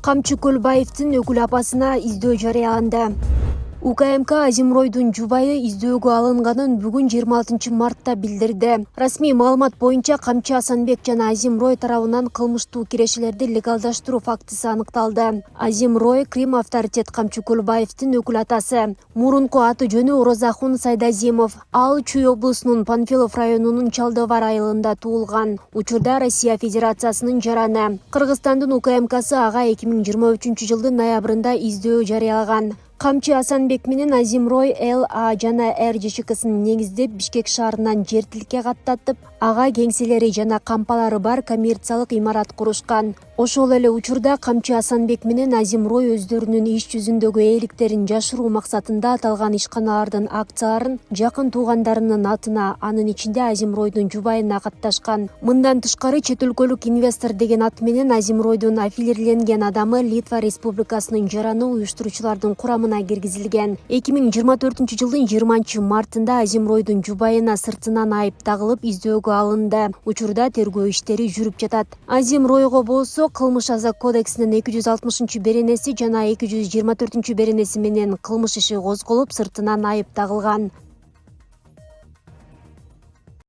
Камчы Көлбаевдин өкүл апасына издөө жарыяланды. УКМК Азимройдун жубайы издөөгө алынганын бүгүн 26 мартта билдирди. Расмий маалымат боюнча Камчы Асанбек жана Азимрой тарабынан кылмыштуу кирешелерди легалдаштыруу фактысы аныкталды. Азимрой Крим авторитет Камчы Көлбаевдин өкүл атасы. Мурунку аты жөнү Орозахун Сайдазимов. Ал Чүй облусунун Панфилов районунун Чалдыбар айылында туулган. Учурда Россия Федерациясынын жараны. Кыргызстандын УКМКсы ага 2023 жылдын ноябрында издөө жарыялаган. Камчы Асанбек менен Азимрой ЛА жана Р ЖШКсын негиздеп Бишкек шаарынан жер тилке каттатып, ага кеңселери жана кампалары бар коммерциялык имарат курушкан. Ошол эле учурда Камчы Асанбек менен Азимрой өздөрүнүн иш жүзүндөгү ээликтерин жашыруу максатында аталган ишканалардын акцияларын жакын туугандарынын атына, анын ичинде Азимройдун жубайына катташкан. Мындан тышкары чет өлкөлүк инвестор деген ат менен Азимройдун аффилирленген адамы Литва Республикасынын жараны уюштуруучулардын курамына киргизилген. 2024 жылдын 20 мартында Азимройдун жубайына сыртынан айып тагылып издөөгө алынды. Учурда тергөө иштери жүрүп жатат. Азимройго болсо кылмыш аза кодексинин 260 беренеси жана 224 беренеси менен кылмыш иши козголуп, сыртынан айып тагылган.